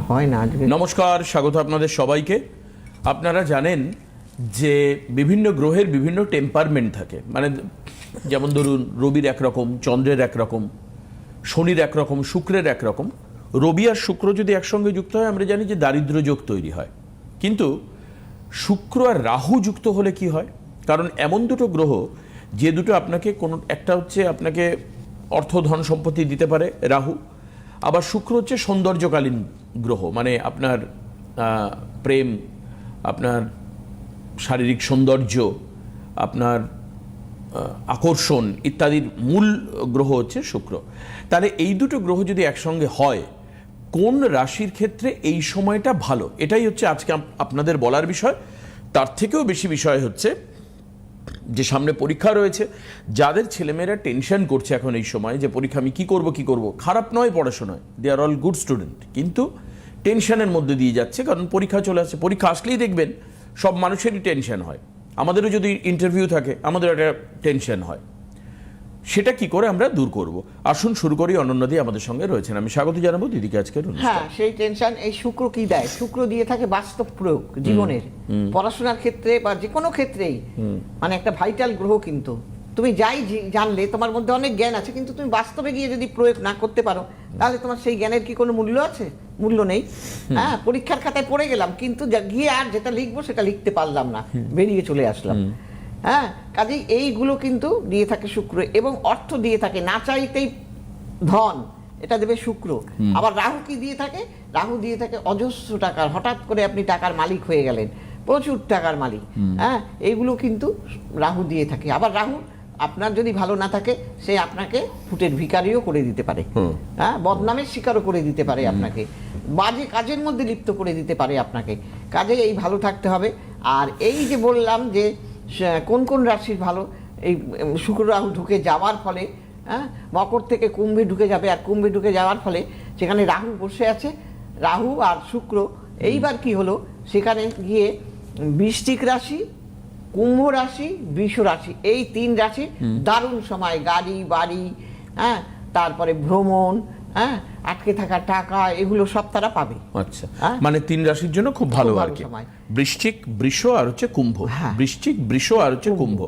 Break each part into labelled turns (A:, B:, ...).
A: হয় না।
B: নমস্কার, স্বাগত আপনাদের সবাইকে। আপনারা জানেন যে বিভিন্ন গ্রহের বিভিন্ন টেম্পারমেন্ট থাকে, মানে যেমন ধরুন রবির একরকম, চন্দ্রের একরকম, শনির একরকম, শুক্রের একরকম। রবি আর শুক্র যদি একসঙ্গে যুক্ত হয় আমরা জানি যে দারিদ্র্য যোগ তৈরি হয়, কিন্তু শুক্র আর রাহু যুক্ত হলে কি হয়? কারণ এমন দুটো গ্রহ যে দুটো আপনাকে কোনো একটা হচ্ছে আপনাকে অর্থ ধন সম্পত্তি দিতে পারে রাহু, আবার শুক্র হচ্ছে সৌন্দর্যকালীন গ্রহ, মানে আপনার প্রেম, আপনার শারীরিক সৌন্দর্য, আপনার আকর্ষণ ইত্যাদির মূল গ্রহ হচ্ছে শুক্র। তাহলে এই দুটো গ্রহ যদি একসঙ্গে হয়, কোন রাশির ক্ষেত্রে এই সময়টা ভালো, এটাই হচ্ছে আজকে আপনাদের বলার বিষয়। তার থেকেও বেশি বিষয় হচ্ছে যে সামনে পরীক্ষা রয়েছে, যাদের ছেলেমেয়েরা টেনশন করছে এখন এই সময় যে পরীক্ষা আমি কী করব। খারাপ নয় পড়াশোনায়, দে আর অল গুড স্টুডেন্ট, কিন্তু টেনশনের মধ্যে দিয়ে যাচ্ছে, কারণ পরীক্ষা চলে আসছে। পরীক্ষা আসলেই দেখবেন সব মানুষেরই টেনশন হয়, আমাদেরও যদি ইন্টারভিউ থাকে আমাদের একটা টেনশন হয়। সেটা কি করে আমরা দূর করব? আসুন শুরু করি। অনন্যদি আমাদের সঙ্গে রয়েছেন, আমি স্বাগত জানাবো দিদিকে আজকের অনুষ্ঠানে।
A: হ্যাঁ, সেই টেনশন এই শুক্র কি দেয়? শুক্র দিয়ে থাকে বাস্তব প্রয়োগ জীবনের, পড়াশোনার ক্ষেত্রে বা যে কোনো ক্ষেত্রেই, মানে একটা ভাইটাল গ্রহ। কিন্তু তুমি যাই জানলে তোমার মধ্যে অনেক জ্ঞান আছে, কিন্তু তুমি বাস্তবে গিয়ে যদি প্রয়োগ না করতে পারো, তাহলে তোমার সেই জ্ঞানের কি কোনো মূল্য আছে? মূল্য নেই। হ্যাঁ, পরীক্ষার খাতায় পড়ে গেলাম, কিন্তু গিয়ে আর যেটা লিখবো সেটা লিখতে পারলাম না, বেরিয়ে চলে আসলাম। হ্যাঁ, কাজেই এইগুলো কিন্তু দিয়ে থাকে শুক্র, এবং অর্থ দিয়ে থাকে না চাইতেই ধন, এটা দেবে শুক্র। আবার রাহু কি দিয়ে থাকে? রাহু দিয়ে থাকে অজস্র টাকার, হঠাৎ করে আপনি টাকার মালিক হয়ে গেলেন, প্রচুর টাকার মালিক। হ্যাঁ, এইগুলো কিন্তু রাহু দিয়ে থাকে। আবার রাহু আপনার যদি ভালো না থাকে, সে আপনাকে ফুটের ভিখারিও করে দিতে পারে, হ্যাঁ, বদনামের শিকারও করে দিতে পারে আপনাকে, বাজে কাজের মধ্যে লিপ্ত করে দিতে পারে আপনাকে। কাজে এই ভালো থাকতে হবে। আর এই যে বললাম যে কোন কোন রাশির ভালো, এই শুক্র রাহু ঢুকে যাওয়ার ফলে, হ্যাঁ, মকর থেকে কুম্ভে ঢুকে যাবে, আর কুম্ভে ঢুকে যাওয়ার ফলে সেখানে রাহু বসে আছে, রাহু আর শুক্র। এইবার কি হলো, সেখানে গিয়ে বৃশ্চিক রাশি, কুম্ভ রাশি, বৃষ রাশি, এই তিন রাশি দারুণ সময়, গাড়ি বাড়ি, হ্যাঁ, তারপরে ভ্রমণ, হ্যাঁ, আটকে থাকা টাকা, এগুলো সব তারা পাবে।
B: আচ্ছা, মানে তিন রাশির জন্য খুব ভালো আর কি। বৃশ্চিক, বৃষ আর হচ্ছে কুম্ভ। বৃশ্চিক, বৃষ আর হচ্ছে কুম্ভ।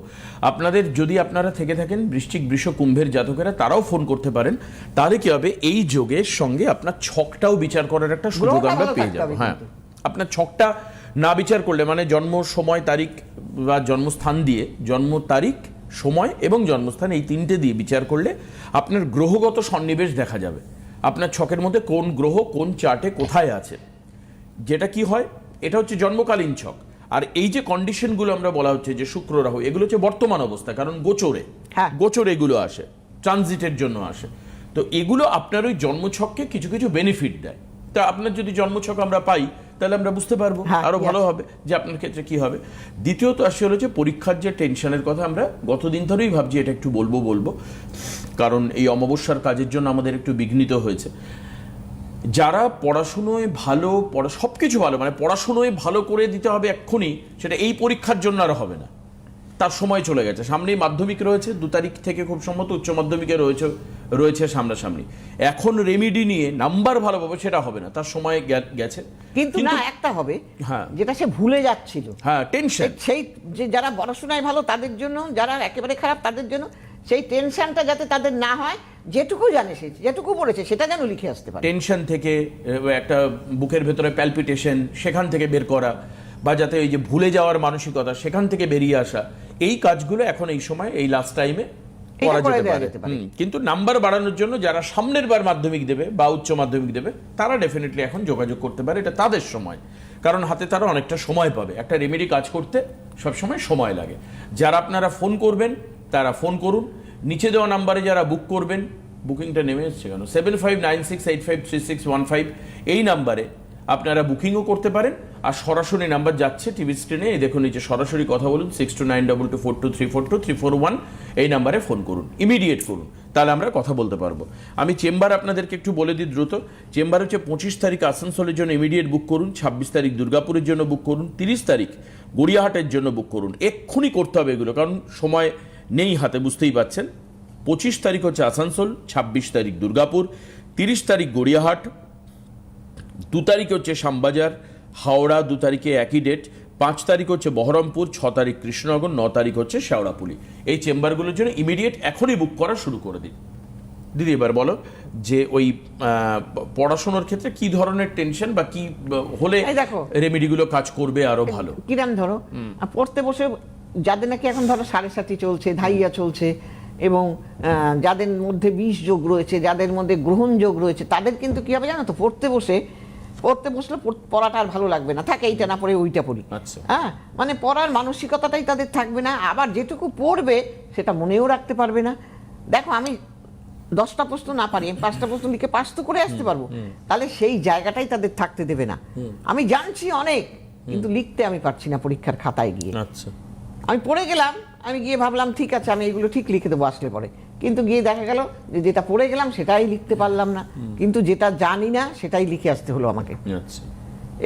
B: আপনাদের যদি আপনারা থেকে থাকেন বৃশ্চিক, বৃষ, কুম্ভের জাতকেরা, তারাও ফোন করতে পারেন। তাহলে কি হবে, এই যোগের সঙ্গে আপনার ছকটাও বিচার করার একটা সুযোগ আমরা পেয়ে যাবো। হ্যাঁ, আপনার ছকটা না বিচার করলে, মানে জন্ম সময় তারিখ বা জন্মস্থান দিয়ে, জন্ম তারিখ, সময় এবং জন্মস্থান, এই তিনটে দিয়ে বিচার করলে আপনার গ্রহগত সন্নিবেশ দেখা যাবে, আপনার ছকের মধ্যে কোন গ্রহ কোন চার্টে কোথায় আছে। যেটা কি হয়, এটা হচ্ছে জন্মকালীন ছক। আর এই যে কন্ডিশনগুলো আমরা বলা হচ্ছে যে শুক্র রাহু, এগুলো হচ্ছে বর্তমান অবস্থা, কারণ গোচরে এগুলো আসে, ট্রানজিটের জন্য আসে। তো এগুলো আপনার ওই জন্মছককে কিছু কিছু বেনিফিট দেয়। তা আপনার যদি জন্মছক আমরা পাই, তাহলে আমরা বুঝতে পারবো আরো ভালো হবে যে আপনার ক্ষেত্রে কি হবে। দ্বিতীয়ত আসলে হচ্ছে পরীক্ষার যে টেনশনের কথা, আমরা গতদিন ধরেই ভাবছি এটা একটু বলবো, কারণ এই অমাবস্যার কাজের জন্য আমাদের একটু বিঘ্নিত হয়েছে। যারা পড়াশুনোয় ভালো, সবকিছু ভালো, মানে পড়াশুনোয় ভালো করে দিতে হবে এক্ষুনি, সেটা এই পরীক্ষার জন্য আর হবে না, তার সময় চলে গেছে। সামনেই মাধ্যমিক রয়েছে, 2 তারিখ থেকে খুব সম্ভবত উচ্চ মাধ্যমিকে রয়েছে সামনাসামনি। এখন রেমিডি নিয়ে নাম্বার ভালো পাবে সেটা হবে না, তার সময় গেছে।
A: কিন্তু না, একটা হবে, হ্যাঁ, যেটা সে ভুলে যাচ্ছিল। হ্যাঁ, টেনশন, সেই যে যারা পড়াশোনায় ভালো তাদের জন্য, যারা একেবারে খারাপ তাদের জন্য, সেই টেনশনটা যাতে তাদের না হয়, যেটুকু জানে সে, যেটুকু পড়েছে সেটা যেন লিখে আসতে পারে। টেনশন
B: থেকে একটা বুকের ভেতরে প্যালপিটেশন, সেখান থেকে বের করা, বা যাতে এই যে ভুলে যাওয়ার মানসিকতা, সেখান থেকে বেরিয়ে আসা, এই কাজগুলো এখন এই সময়, এই লাস্ট টাইমে করা যেতে পারে। কিন্তু নাম্বার বাড়ানোর জন্য যারা সামনের বার মাধ্যমিক দেবে বা উচ্চ মাধ্যমিক দেবে, তারা ডেফিনেটলি এখন যোগাযোগ করতে পারে, এটা তাদের সময়, কারণ হাতে তারা অনেকটা সময় পাবে। একটা রেমেডি কাজ করতে সবসময় সময় লাগে। যারা আপনারা ফোন করবেন তারা ফোন করুন, নিচে দেওয়া নাম্বারে যারা বুক করবেন, বুকিংটা নেমে এসছে কেন, 7596853615, এই নাম্বারে আপনারা বুকিংও করতে পারেন। আর সরাসরি নাম্বার যাচ্ছে টিভি স্ক্রিনে, এই দেখুন নিচে, সরাসরি কথা বলুন, 6292242342 এই নাম্বারে ফোন করুন, ইমিডিয়েট করুন, তাহলে আমরা কথা বলতে পারবো। আমি চেম্বার আপনাদেরকে একটু বলে দিই দ্রুত। চেম্বার হচ্ছে 25 তারিখ আসানসোলের জন্য ইমিডিয়েট বুক করুন, 26 তারিখ দুর্গাপুরের জন্য বুক করুন, 30 তারিখ গড়িয়াহাটের জন্য বুক করুন। এক্ষুনি করতে হবে এগুলো, কারণ সময় নেই হাতে, বুঝতেই পাচ্ছেন। 25 তারিখ হচ্ছে আসানসোল, 26 তারিখ দুর্গাপুর, 30 তারিখ গড়িয়াহাট, 2 তারিখে হচ্ছে শ্যামবাজার, হাওড়া 2 তারিখে একই ডেট, 5 তারিখ হচ্ছে বহরমপুর, 6 তারিখ কৃষ্ণনগর, 9 তারিখ হচ্ছে শেওড়াপুলি। এই চেম্বারগুলোর জন্য ইমিডিয়েট এখনই বুক করা শুরু করে দিন। দিদি এবার বলো যে ওই পড়াশোনার ক্ষেত্রে কি ধরনের টেনশন বা কি হলে
A: এই দেখো
B: রেমেডিগুলো কাজ করবে আরো ভালো?
A: কিরাম ধরো পড়তে বসে যাদের নাকি এখন ধরো 7.5 চলছে, ধাইয়া চলছে, এবং যাদের মধ্যে বিষ যোগ রয়েছে, যাদের মধ্যে গ্রহণ যোগ রয়েছে, তাদের কিন্তু কি হবে জানো তো, পড়তে বসলে পড়াটা আর ভালো লাগবে না, থাকে এইটা না পড়ে ওইটা পড়ি।
B: আচ্ছা।
A: হ্যাঁ, মানে পড়ার মানসিকতাটাই তাদের থাকবে না, আবার যেটুকু পড়বে সেটা মনেও রাখতে পারবে না। দেখো আমি 10টা প্রশ্ন না পারি, আমি 5টা প্রশ্ন লিখে পাস তো করে আসতে পারবো, তাহলে সেই জায়গাটাই তাদের থাকতে দেবে না। আমি জানছি অনেক, কিন্তু লিখতে আমি পারছি না পরীক্ষার খাতায় গিয়ে।
B: আচ্ছা।
A: আমি পড়ে গেলাম, আমি গিয়ে ভাবলাম ঠিক আছে আমি এগুলো ঠিক লিখে দেবো আসলে পরে, কিন্তু গিয়ে দেখা গেল যে যেটা পড়ে গেলাম সেটাই লিখতে পারলাম না, কিন্তু যেটা জানি না সেটাই লিখে আসতে হলো আমাকে।
B: আচ্ছা।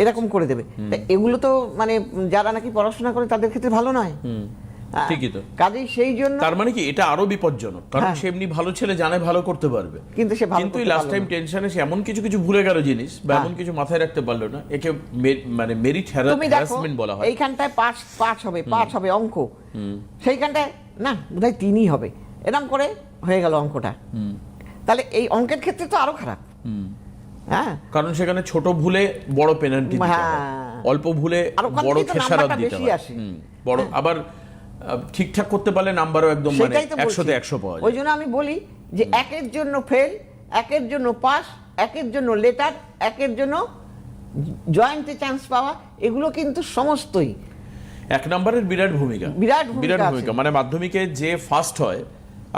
A: এরকম করে দেবে। তা এগুলো তো মানে যারা নাকি পড়াশোনা করে তাদের ক্ষেত্রে ভালো নয়।
B: ঠিকই তো।
A: কাজেই সেই জন্য
B: তার মানে কি এটা আরো বিপজ্জনক, কারণ সে এমনি ভালো ছেলে, জানে ভালো করতে পারবে,
A: কিন্তু সে ভালো
B: কিন্তু
A: করতে
B: লাস্ট
A: পারলো
B: টাইম
A: না।
B: টেনশনে সে এমন কিছু কিছু ভুলে গেল জিনিস বা এমন কিছু মাথায় রাখতে পারলো না, একে মানে মেরিট
A: তুমি দেখো
B: হ্যারাসমেন্ট বলা হয়।
A: এইখানটায় পাঁচ হবে অঙ্ক, সেইখানটায় না বোধহয় 3ই হবে, এরকম করে হয়ে গেল অঙ্কটা। তাহলে এই অঙ্কের ক্ষেত্রে তো আরো খারাপ। হ্যাঁ,
B: কারণ সেখানে ছোট ভুলে বড় পেনাল্টি দিতে হয়,
A: হ্যাঁ।
B: অল্প ভুলে
A: আর ওখান
B: বড়
A: থেকেই তো
B: খেসারত
A: নাম্বারটা
B: দিতে
A: বেশি
B: হয়।
A: আসে।
B: বড় আবার ঠিকঠাক করতে পারলে নাম্বারও একদম মানে
A: সেটাই তো
B: 100-তে 100 পাওয়া
A: ওই
B: যায়।
A: জন্য আমি বলি যে একের জন্য ফেল, একের জন্য পাস, একের জন্য লেটার, একের জন্য জয়েন্টে চান্স পাওয়া, এগুলো কিন্তু সমস্তই
B: 1 নম্বরের বিরাট ভূমিকা,
A: বিরাট ভূমিকা
B: ভূমিকা। মানে মাধ্যমিকে যে ফার্স্ট হয়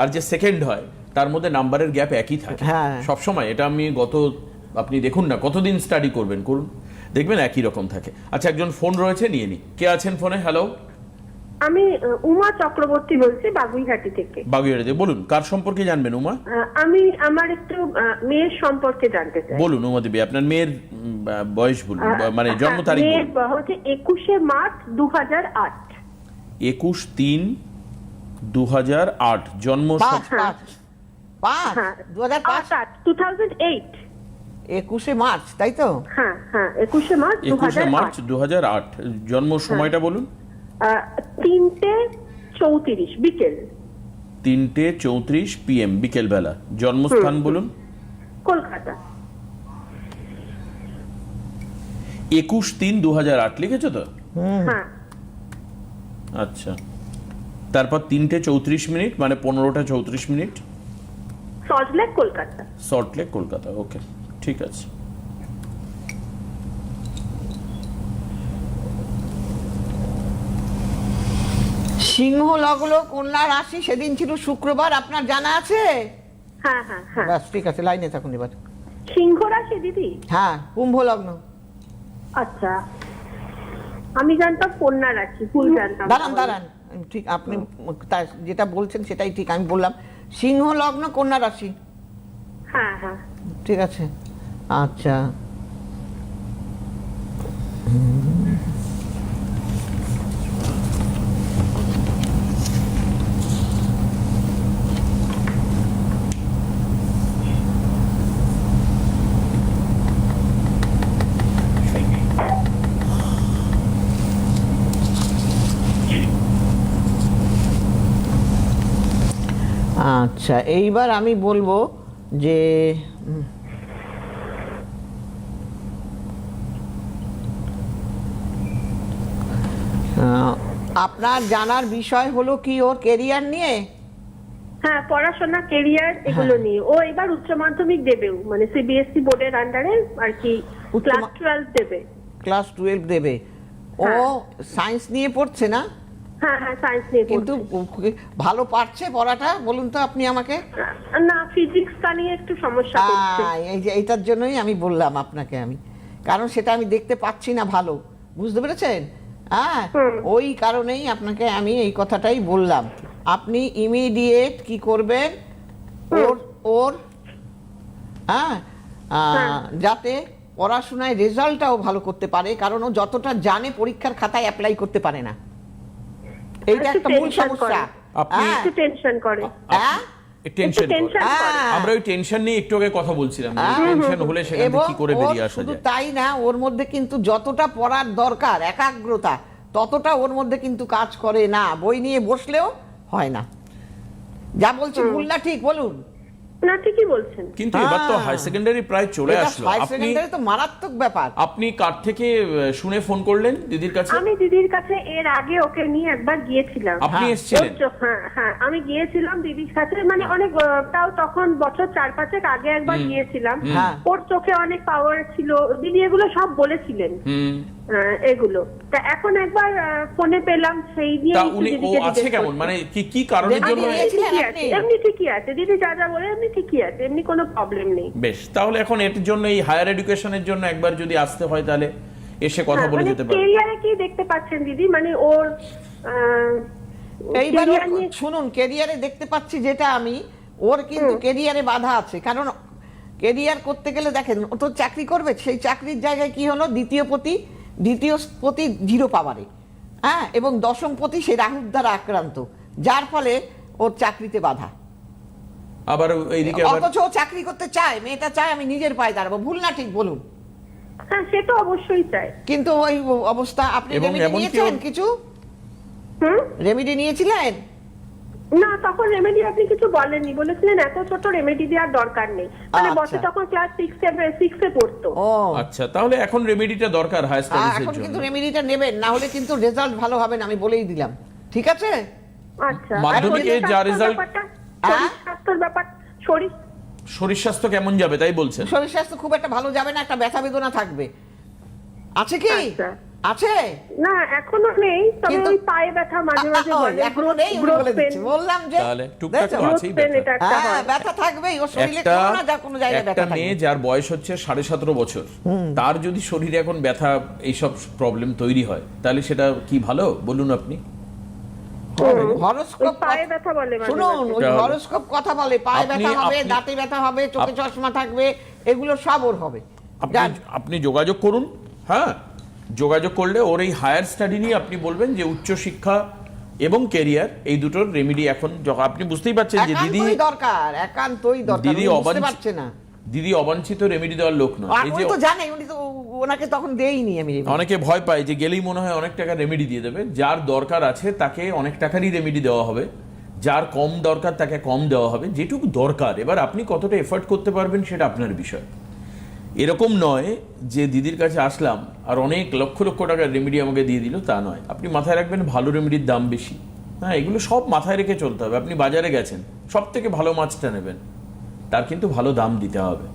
B: আর যে সেকেন্ড হয় তার মধ্যে নাম্বারের গ্যাপ একই থাকে
A: হ্যাঁ।
B: সব সময়। এটা আমি আপনি দেখুন না কতদিন স্টাডি করবেন, দেখবেন একই রকম থাকে। আচ্ছা, একজন ফোন রয়েছে, নিয়ে নি। কে আছেন ফোনে? হ্যালো,
C: আমি উমা চক্রবর্তী বলছি বাগুইহাটি থেকে।
B: বাগুইয়াড়িতে। বলুন, কার সম্পর্কে জানবেন উমা?
C: আমি আমার একটু মেয়ের সম্পর্কে জানতে চাই।
B: বলুন উমা দেবী, আপনার মেয়ের বয়স বলুন, মানে জন্ম তারিখ
C: মেয়ের
B: বলুন।
C: হচ্ছে 21শে মার্চ 2008।
B: 21/3/2008 জন্ম।
A: পাঁচ 2005
C: 2008।
A: 21শে মার্চ, তাই তো?
C: হ্যাঁ হ্যাঁ, 21শে মার্চ
B: 21শে মার্চ
C: 2008।
B: 2008 জন্ম। সময়টা বলুন।
C: 3:34 বিকেল।
B: 3:34 PM বিকেল বেলা। জন্মস্থান বলুন।
C: কলকাতা।
B: 21/3/2008 লিখেছো তো?
C: হ্যাঁ।
B: আচ্ছা, তারপর 3:34 মানে 15:34।
C: সল্টলেক কলকাতা।
B: সল্টলেক কলকাতা। ওকে, ঠিক আছে।
A: সিংহ লগ্ন কন্যা রাশি, সেদিন ছিল শুক্রবার, আপনার জানা আছে?
C: হ্যাঁ হ্যাঁ হ্যাঁ।
A: ব্যাস, ঠিক আছে, লাইনে থাকুন এবার।
C: সিংহ রাশি দিদি?
A: হ্যাঁ, কুম্ভ লগ্ন।
C: আচ্ছা, আমি জানতাম কন্যা রাশি, ভুল জানতাম।
A: দাঁড়ান, ঠিক আপনি যেটা বলছেন সেটাই ঠিক। আমি বললাম সিংহ লগ্ন কন্যা রাশি।
C: হ্যাঁ হ্যাঁ।
A: ঠিক আছে, আচ্ছা। আচ্ছা, এইবার আমি বলবো যে আপনার জানার বিষয় হলো কি ওর কেরিয়ার নিয়ে?
C: হ্যাঁ, পড়াশোনা, কেরিয়ার এগুলো নিয়ে। ও এবার উচ্চ মাধ্যমিক দেবেও, মানে সিবিএসসি বোর্ডের আন্ডারে আর কি ক্লাস 12 দেবে।
A: ক্লাস 12 দেবে। ও সায়েন্স নিয়ে পড়ছে না?
C: হ্যাঁ হ্যাঁ, সায়েন্স নিয়ে
A: কিন্তু ভালো পারছে পড়াটা, বলুন তো আপনি আমাকে।
C: না, ফিজিক্সটা নিয়ে একটু সমস্যা হচ্ছে।
A: এই যে এইটার জন্যই আমি বললাম আপনাকে, আমি কারণ সেটা আমি দেখতে পাচ্ছি না ভালো, বুঝতে পেরেছেন? হ্যাঁ, ওই কারণেই আপনাকে আমি এই কথাটাই বললাম। আপনি ইমিডিয়েট কি করবেন, ওর যাতে পড়াশোনায় রেজাল্টটাও ভালো করতে পারে, কারণ ও যতটা জানে পরীক্ষার খাতায় অ্যাপ্লাই করতে পারে না। এইটা একটা মূল সমস্যা।
C: একটু টেনশন করে।
B: টেনশন
C: টেনশন করে।
B: আমরা ওই টেনশন নিয়ে একটু আগে কথা বলছিলাম, টেনশন হলে সেখান থেকে কি করে
A: ওর
B: বেরিয়ে আসা
A: শুধু
B: যায়।
A: তাই না, ওর মধ্যে কিন্তু যতটা পড়ার দরকার একাগ্রতা ততটা ওর মধ্যে কিন্তু কাজ করে না, বই নিয়ে বসলেও হয় না। যা বলছি ভুল না ঠিক বলুন?
C: না, ঠিকই বলছেন।
B: কিন্তু এবার তো হাই সেকেন্ডারি প্রায় চলে আসলো,
A: হাই
B: আপনি
A: সেকেন্ডারি তো মারাত্মক ব্যাপার।
B: আপনি কার থেকে শুনে ফোন করলেন দিদির কাছে?
C: আমি দিদির কাছে এর আগে ওকে নিয়ে একবার গিয়েছিলাম।
B: আপনি
A: হ্যাঁ,
B: এসেছিলেন?
C: হ্যাঁ, আমি গিয়েছিলাম দিদির কাছে, মানে অনেক তাও তখন বছর 4-5 আগে একবার গিয়েছিলাম।
A: হ্যাঁ।
C: ওর চোখে অনেক পাওয়ার ছিল, দিদি এগুলো সব বলেছিলেন। এগুলো তা এখন একবার ফোনে পেলাম, সেই নিয়ে
B: তা
C: একটু
B: উনি ও
C: দিদিকে
B: আছে
C: জিজ্ঞেস
B: কেমন,
C: করছি।
B: মানে কি কারণের
A: আমি
B: জন্য?
A: নিয়েছিলেন
C: ঠিকই
A: আপনি?
C: আছে, এমনি ঠিকই আছে, দিদি যা যা বলে এমনি ঠিকই আছে, এমনি কোনো প্রবলেম নেই।
B: বেশ, তাহলে এখন এর জন্য এই হায়ার এডুকেশনের জন্য একবার যদি আসতে হয় তাহলে এসে কথা বলে যেতে পারে।
C: কেরিয়ারে কি দেখতে পাচ্ছেন দিদি, মানে ওর
A: এইবার
C: career নিয়ে-
A: শুনুন, কেরিয়ারে দেখতে পাচ্ছি যেটা আমি, ওর কিন্তু কেরিয়ারে বাধা আছে। কারণ কেরিয়ার করতে গেলে দেখেন, ও তো চাকরি করবে, সেই চাকরির জায়গায় কি হলো, দ্বিতীয় পতি 0 পাওয়ারে, হ্যাঁ, এবং দশম পতি সে রাহুর দ্বারা আক্রান্ত, যার ফলে ওর চাকরিতে বাধা।
B: আবার এইদিকে আবার
A: অথচ ও চাকরি করতে চায়, মেয়েটা চায় আমি নিজের পায়ে দাঁড়াবো, ভুল না ঠিক বলুন?
C: হ্যাঁ, সে তো অবশ্যই চাই।
A: কিন্তু ওই অবস্থা, আপনি
B: এবং
A: রেমেডি
B: এমনকি
A: নিয়েছেন
B: ওর-
A: কিছু?
C: হুম,
A: রেমেডি নিয়েছিলেন?
C: না তখন রেমেডি আপনি কিছু বলেননি, বলেছিলেন এত ছোট রেমেডি দেওয়ার দরকার নেই, মানে
A: আচ্ছা।
C: বসে তখন ক্লাস 6-এ পড়তো।
A: ও
B: আচ্ছা, তাহলে এখন রেমেডিটা দরকার হায়ার স্টাডিজের
A: এখন কিন্তু
B: জন্য।
A: রেমেডিটা নেবেন, না হলে কিন্তু রেজাল্ট ভালো হবে না, আমি বলেই দিলাম। ঠিক আছে?
C: আচ্ছা,
B: মাধ্যমিকে
C: আর
B: যা
C: শরীর
B: result-
C: ব্যাপারটা,
A: হ্যাঁ?
C: শরীর স্বাস্থ্যের ব্যাপার, শরীর
B: শরীর স্বাস্থ্য কেমন যাবে তাই বলছেন?
A: শরীর স্বাস্থ্য খুব একটা ভালো যাবে না, একটা ব্যথা বেদনা থাকবে। আছে কি?
C: আচ্ছা।
A: আছে?
C: না এখনো নেই, তবে
A: কিন্তু-
C: ওই পায়ে ব্যথা মাঝে মাঝে
A: ওই,
C: বলে,
A: এখনো নেই, আমি
C: growth
A: বলে দিচ্ছি।
C: pain,
A: বললাম যে
B: তাহলে টুকটাক তো
A: দেখছো?
B: আছেই
C: growth pain
B: ব্যথা।
C: এটা একটা
A: হ্যাঁ,
C: হয়।
A: ব্যথা থাকবেই, ওর শরীরে
B: একটা
A: কোনো না যা কোনো জায়গায়
B: একটা
A: ব্যথা
B: মেয়ে
A: থাকবে।
B: যার বয়স হচ্ছে 17.5 বছর, তার যদি শরীরে এখন ব্যথা এইসব প্রবলেম তৈরি হয়, তাহলে সেটা কি ভালো বলুন আপনি?
A: হরোস্কোপ
C: ওই পায়ে ব্যথা বলে মাঝে
A: শুনুন,
C: মাঝে।
A: ওই
B: তাহলে-
A: হরোস্কোপ কথা বলে, পায়ে
B: আপনি-
A: ব্যথা হবে,
B: আপনি-
A: দাঁতে ব্যথা হবে, চোখে চশমা থাকবে, এগুলো সব ওর হবে। যান।
B: আপনি যোগাযোগ করুন, হ্যাঁ, যোগাযোগ করলে ওর এই হায়ার স্টাডি নিয়ে আপনি বলবেন যে উচ্চ শিক্ষা এবং ক্যারিয়ার এই দুটোর রেমেডি এখন আপনি বুঝতেই পারছেন যে দিদি
A: একান্তই দরকার, একান্তই দরকার,
B: দিদি
A: উনি বুঝতে
B: অবাঞ্ছিত
A: পারছে না।
B: দিদি অবাঞ্ছিত রেমেডি দেওয়ার লোক নয়। এই
A: উনি
B: যে
A: তো জানে, উনি তো ওনাকে তখন দেইনি আমি।
B: অনেকে ভয় পায় যে গেলেই মনে হয় অনেক টাকা রেমেডি দিয়ে দেবে, যার দরকার আছে তাকে অনেক টাকারই রেমেডি দেওয়া হবে, যার কম দরকার তাকে কম দেওয়া হবে, যেটুকু দরকার। এবার আপনি কতটা এফোর্ট করতে পারবেন সেটা আপনার বিষয়। এরকম নয় যে দিদির কাছে আসলাম আর অনেক লক্ষ লক্ষ টাকার রেমেডি আমাকে দিয়ে দিল, তা নয়। আপনি মাথায় রাখবেন ভালো রেমেডির দাম বেশি, হ্যাঁ, এগুলো সব মাথায় রেখে চলতে হবে। আপনি বাজারে গেছেন, সব থেকে ভালো মাছটা নেবেন, তার কিন্তু ভালো দাম দিতে হবে।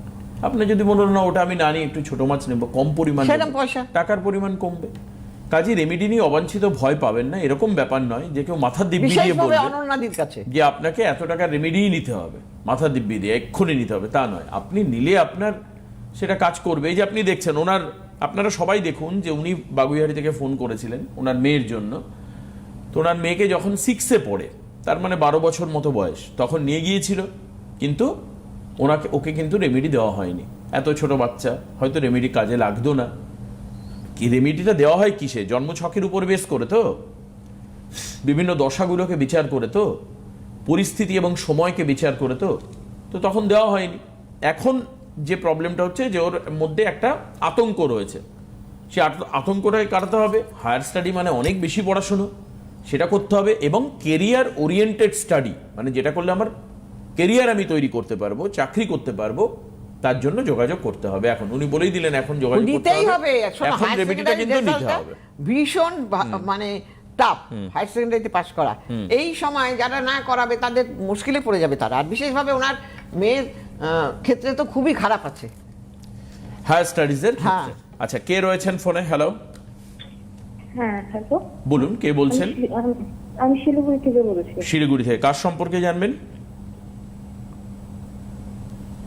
B: আপনি যদি বলুন না ওটা আমি না নিয়ে একটু ছোট মাছ নেবো, কম পরিমাণ
A: সেরকম
B: নেবো,
A: পয়সা।
B: টাকার পরিমাণ কমবে। কাজে রেমেডি নিয়ে অবাঞ্ছিত ভয় পাবেন না, এরকম ব্যাপার নয় যে কেউ মাথা দিব্যি দিয়ে
A: বিশেষভাবে
B: বলবে
A: অনন্যাদির কাছে।
B: যে আপনাকে এত টাকা রেমেডিই নিতে হবে, মাথা দিব্যি দিয়ে এক্ষুনি নিতে হবে, তা নয়। আপনি নিলে আপনার সেটা কাজ করবে। এই যে আপনি দেখছেন আপনারা সবাই দেখুন যে উনি বাগুইহারি থেকে ফোন করেছিলেন ওনার মেয়ের জন্য। তো ওনার মেয়েকে যখন 6-এ পড়ে, তার মানে 12 বছর মতো বয়স, তখন নিয়ে গিয়েছিল, কিন্তু ওকে কিন্তু রেমেডি দেওয়া হয়নি। এত ছোট বাচ্চা, হয়তো রেমেডি কাজে লাগতো না। কি রেমেডিটা দেওয়া হয় কিসে? জন্মছকের উপর বেস করে তো, বিভিন্ন দশাগুলোকে বিচার করে তো, পরিস্থিতি এবং সময়কে বিচার করে তো তখন দেওয়া হয়নি। এখন যে প্রবলেমটা হচ্ছে যে ওর মধ্যে একটা আতঙ্ক রয়েছে, সে আতঙ্কটাকে কাটাতে হবে। হায়ার স্টাডি মানে অনেক বেশি পড়াশুনো, সেটা করতে হবে, এবং কেরিয়ার ওরিয়েন্টেড স্টাডি, মানে যেটা করলে আমার কেরিয়ার আমি তৈরি করতে পারবো, চাকরি করতে পারবো, তার জন্য যোগাযোগ করতে হবে। এখন উনি বলেই দিলেন এখন যোগাযোগ করতে
A: নিতেই হবে।
B: হবে, এখন রেমেডিটা কিন্তু নিতে হবে।
A: ভীষণ মানে টাফ হায়ার সেকেন্ডারিতে পাশ করা, এই সময় যারা না করাবে তাদের মুশকিলে পড়ে যাবে তারা। আর বিশেষভাবে ওনার মেয়ের ক্ষেত্রে তো খুবই খারাপ আছে
B: হায়ার স্টাডিজের ক্ষেত্রে।
A: হ্যাঁ।
B: আচ্ছা, কে রয়েছেন ফোনে? হ্যালো,
D: হ্যাঁ হ্যালো,
B: বলুন কে বলছেন?
D: আমি শিলিগুড়ি থেকে বলছি।
B: শিলিগুড়ি থেকে। কার সম্পর্কে জানবেন?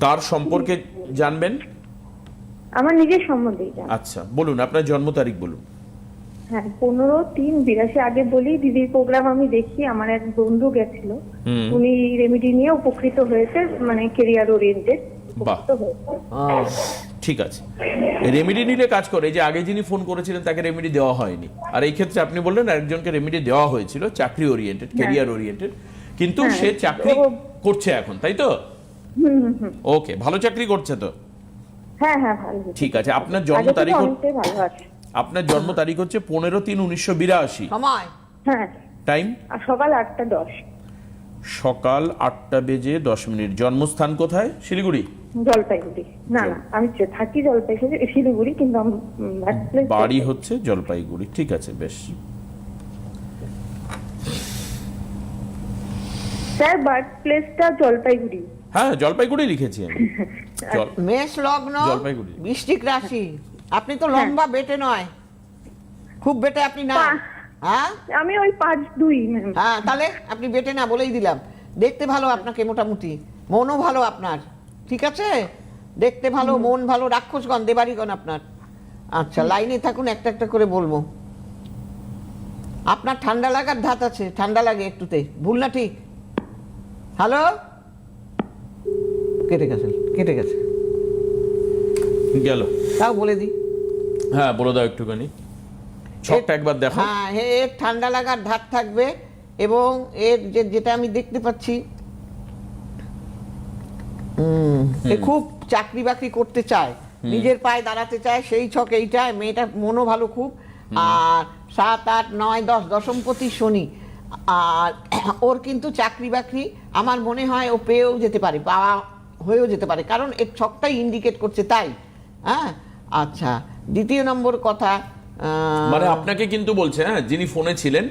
B: কার সম্পর্কে জানবেন?
D: আমার নিজের সম্বন্ধেই জান।
B: আচ্ছা, বলুন আপনার জন্ম তারিখ বলুন।
D: হ্যাঁ, 15/3/82। আগে বলি, দিদির প্রোগ্রাম আমি দেখি, আমার এক বন্ধু গেছিল, উনি রেমেডি নিয়ে উপকৃত হয়েছে, মানে কেরিয়ার ওরিয়েন্টেড উপকৃত হয়েছে।
B: ঠিক আছে, রেমেডি নিলে কাজ করে। এই যে আগে যিনি ফোন করেছিলেন তাকে রেমেডি দেওয়া হয়নি, আর এই ক্ষেত্রে আপনি বললেন একজনকে রেমেডি দেওয়া হয়েছিল চাকরি ওরিয়েন্টেড, কেরিয়ার ওরিয়েন্টেড, কিন্তু সে চাকরি করছে এখন, তাই তো? ওকে, ভালো চাকরি করছে তো?
D: হ্যাঁ হ্যাঁ ভালো হচ্ছে।
B: ঠিক আছে, আপনার জন্ম
D: আগে থেকে
B: তারিখ
D: অনেকটাই ভালো আছে।
B: আপনার জন্ম তারিখ হচ্ছে 15/3/1982।
A: সময়
D: হ্যাঁ,
B: টাইম
D: আর সকাল 8টা 10।
B: সকাল 8:10। জন্মস্থান কোথায়? শিলিগুড়ি?
D: জলপাইগুড়ি। না না, আমি থাকি জলপাইগুড়ি, শিলিগুড়ি, কিন্তু আমার birthplace
B: বাড়ি হচ্ছে জলপাইগুড়ি। ঠিক আছে, বেশ।
D: স্যার বার্থ প্লেসটা জলপাইগুড়ি।
B: হ্যাঁ, জলপাইগুড়ি লিখেছি আমি।
A: মেষ লগ্ন,
B: জলপাইগুড়ি।
A: বৃশ্চিক রাশি। আপনি তো লম্বা বেটে নয়, খুব বেটে আপনি না। হ্যাঁ
D: আমি ওই 5-2 ম্যাম।
A: হ্যাঁ, তাহলে আপনি বেটে না বলেই দিলাম। দেখতে ভালো আপনাকে, মোটামুটি মনও ভালো আপনার, ঠিক আছে? দেখতে ভালো, মন ভালো, রাক্ষসগণ দেবাড়িগণ আপনার। আচ্ছা, লাইনে থাকুন, একটা একটা করে বলবো। আপনার ঠান্ডা লাগার ধাত আছে, ঠান্ডা লাগে একটুতে, ভুল না ঠিক? হ্যালো, কেটে গেছে
B: গেল।
A: তাও বলে দিই।
B: হ্যাঁ, বলে দাও একটুখানি, ছকটা একবার দেখো।
A: হ্যাঁ, এর ঠান্ডা লাগার ধাত থাকবে, এবং এর যেটা আমি দেখতে পাচ্ছি, এ খুব চাকরি বাকরি করতে চায়, নিজের পায়ে দাঁড়াতে চায়, সেই ছক এইটা। মেয়েটার মনও ভালো খুব। আর 7, 8, 9, 10 দশমপতি শনি। আর ওর কিন্তু চাকরি বাকরি আমার মনে হয় ও পেয়েও যেতে পারে, পাওয়া হয়েও যেতে পারে, কারণ এর ছকটাই ইন্ডিকেট করছে তাই। হ্যাঁ, আচ্ছা, দ্বিতীয় নম্বর কথা,
B: মানে আপনাকে কিন্তু বলছে, হ্যাঁ, যিনি ফোনে ছিলেন,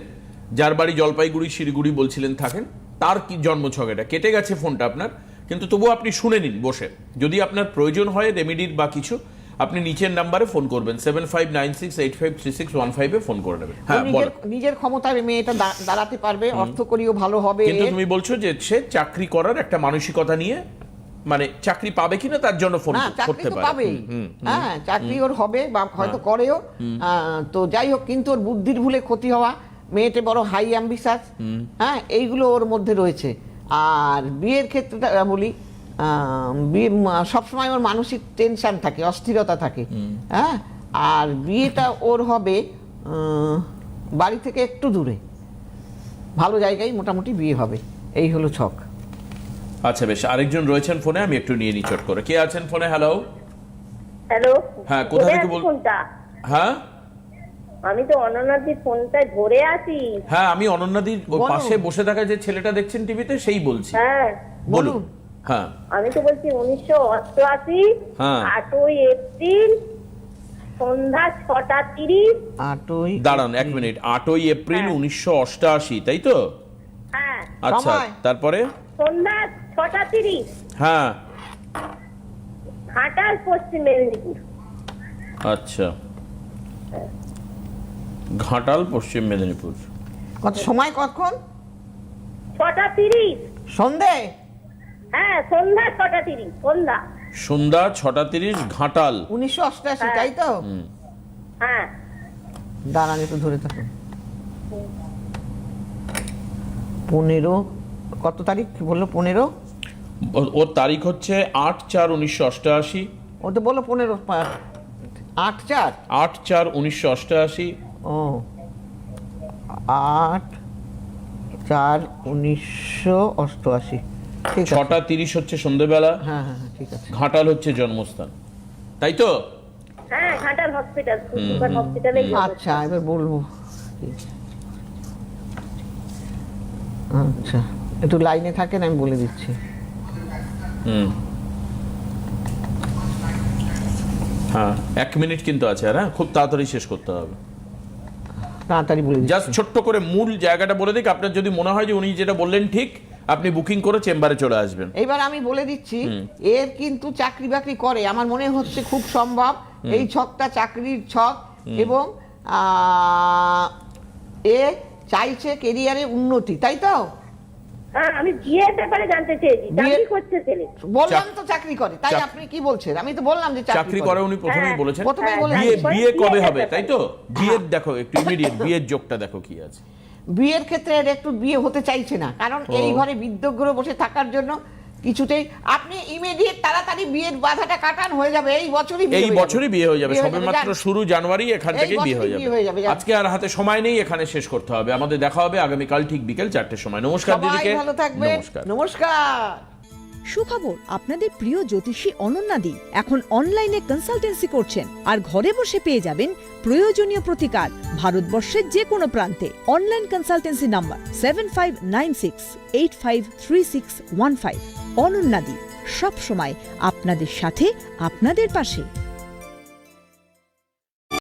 B: যার বাড়ি জলপাইগুড়ি শিলিগুড়ি বলছিলেন থাকেন, তার কি জন্মছক এটা কেটে গেছে ফোনটা আপনার, কিন্তু তবুও আপনি শুনে নিন বসে। যদি আপনার প্রয়োজন হয় রেমেডির বা কিছু, আপনি নিচের নাম্বারে ফোন করবেন, 7596853615 এ ফোন করে নেবেন। হ্যাঁ, বলো।
A: নিজের ক্ষমতায় মেয়েটা দাঁড়াতে পারবে, অর্থকরীও ভালো হবে।
B: কিন্তু তুমি বলছো যে সে চাকরি করার একটা মানসিকতা নিয়ে, মানে চাকরি পাবে কিনা তার জন্য ফোন
A: না, চাকরি
B: করতে
A: তো
B: পারে।
A: পাবেই। হ্যাঁ, চাকরি ওর হবে, বা হয়তো করেও। তো যাই হোক, কিন্তু ওর বুদ্ধির ভুলে ক্ষতি হওয়া, মেয়েটা বড় হাই অ্যাম্বিশাস, হ্যাঁ, এইগুলো ওর মধ্যে রয়েছে। আর বিয়ের ক্ষেত্রটা বলি, সবসময় ওর মানসিক টেনশন থাকে, অস্থিরতা থাকে। হ্যাঁ, আর বিয়েটা ওর হবে বাড়ি থেকে একটু দূরে, ভালো জায়গায় মোটামুটি বিয়ে হবে। এই হলো ছক।
B: আচ্ছা, বেশ। আরেকজন রয়েছেন ফোনে, আমি একটু নিয়ে নি চট করে। কে আছেন ফোনে? হ্যালো।
C: হ্যালো,
B: হ্যাঁ, কোথা থেকে
C: ফোনটা?
B: হ্যাঁ,
C: আমি তো অনন্যাদির ফোনটা ধরে আছি।
B: হ্যাঁ, আমি অনন্যাদির ওই
A: বলো।
B: পাশে বসে থাকা যে ছেলেটা দেখছেন টিভিতে, সেই বলছি।
C: হ্যাঁ,
B: বলুন। হ্যাঁ,
C: আমি তো বলছি 1988,
B: হ্যাঁ।
C: 8ই এপ্রিল সন্ধ্যা 6:30।
B: দাঁড়ান 1 মিনিট। 8ই এপ্রিল 1988, তাই তো?
C: হ্যাঁ,
B: আচ্ছা,
A: সময়?
B: তারপরে?
C: সন্ধ্যা 6:30,
B: হ্যাঁ,
C: ঘাটাল, পশ্চিম মেদিনীপুর।
B: আচ্ছা, ঘাটাল, পশ্চিম মেদিনীপুর।
A: কত সময়, কখন?
C: 6:30।
A: সন্ধে?
C: হ্যাঁ, সন্ধ্যা 6:30,
B: সন্ধ্যা 6:30, ঘাটাল।
A: 1988, তাই তো?
C: হ্যাঁ।
A: দাঁড়ান, একটু ধরে থাকুন। 15, কত তারিখ বললো? 15?
B: ওর তারিখ হচ্ছে 8/4/1988।
A: ও তো বললো 15, 8/4।
B: 8/4/1988।
A: ও, 8/4/1988। ঠিক আছে।
B: 6:30 হচ্ছে সন্ধ্যেবেলা।
A: হ্যাঁ হ্যাঁ হ্যাঁ, ঠিক আছে।
B: ঘাটাল হচ্ছে জন্মস্থান, তাই তো?
C: হ্যাঁ, ঘাটাল হসপিটাল, সুপার হসপিটালে।
A: আচ্ছা, এবার বলবো। আচ্ছা, একটু লাইনে থাকেন, আমি বলে দিচ্ছি।
B: হ্যাঁ, 1 মিনিট কিন্তু আছে, আর হ্যাঁ, খুব তাড়াতাড়ি শেষ করতে হবে।
A: তাড়াতাড়ি বলে
B: জাস্ট
A: দিচ্ছি।
B: ছোট্ট করে মূল জায়গাটা বলে দিক। আপনার যদি মনে হয় যে উনি যেটা বললেন ঠিক, আপনি বুকিং করে চেম্বারে চলে আসবেন।
A: এইবার আমি বলে দিচ্ছি, এর কিন্তু চাকরি বাকরি করে, আমার মনে হচ্ছে খুব সম্ভব। এই ছকটা চাকরির ছক, এবং এ চাইছে কেরিয়ারে উন্নতি, তাই তো?
C: হ্যাঁ, আমি বিয়ের ব্যাপারে জানতে চেয়েছি। চাকরি করছে ছেলে?
A: বললাম তো চাকরি করে, তাই আপনি কি বলছেন? আমি তো বললাম যে
B: চাকরি করে, উনি প্রথমেই বলেছেন।
A: প্রথমেই
C: হ্যাঁ,
A: বলেছি।
B: বিয়ে কবে হবে, তাই তো? বিয়ের দেখো একটু ইমিডিয়েট বিয়ের যোগটা দেখো কি আছে।
A: বিয়ের ক্ষেত্রে এর একটু বিয়ে হতে চাইছে না, কারণ এই ঘরে বিদ্যগ্রহ বসে থাকার জন্য কিছুতেই আপনি ইমিডিয়েট তাড়াতাড়ি বিয়ের বাধাটা কাটান, হয়ে যাবে এই বছরই বিয়ে
B: এই
A: হয়ে যাবে।
B: বছরই বিয়ে হয়ে যাবে,
A: বিয়ে হয়ে
B: সবে মাত্র
A: যান।
B: শুরু জানুয়ারি, এখান
A: এই
B: থেকে বিয়ে
A: বছরই
B: হয়ে
A: বিয়ে হয়ে
B: যাবে।
A: যাবে, যান।
B: আজকে আর হাতে সময় নেই, এখানে শেষ করতে হবে। আমাদের দেখা হবে আগামীকাল ঠিক বিকেল 4টের সময়। নমস্কার
A: সবাই
B: দিদিকে।
A: ভালো থাকবেন,
B: নমস্কার।
A: নমস্কার।
E: সুখবর, আপনাদের প্রিয় জ্যোতিষী অনন্যাদি এখন অনলাইনে কনসালটেন্সি করছেন আর ঘরে বসে পেয়ে যাবেন প্রয়োজনীয় প্রতিকার ভারতবর্ষের যে কোনো প্রান্তে। Online consultancy number 7596853615। অনন্যাদি সব সময় আপনাদের সাথে, আপনাদের পাশে।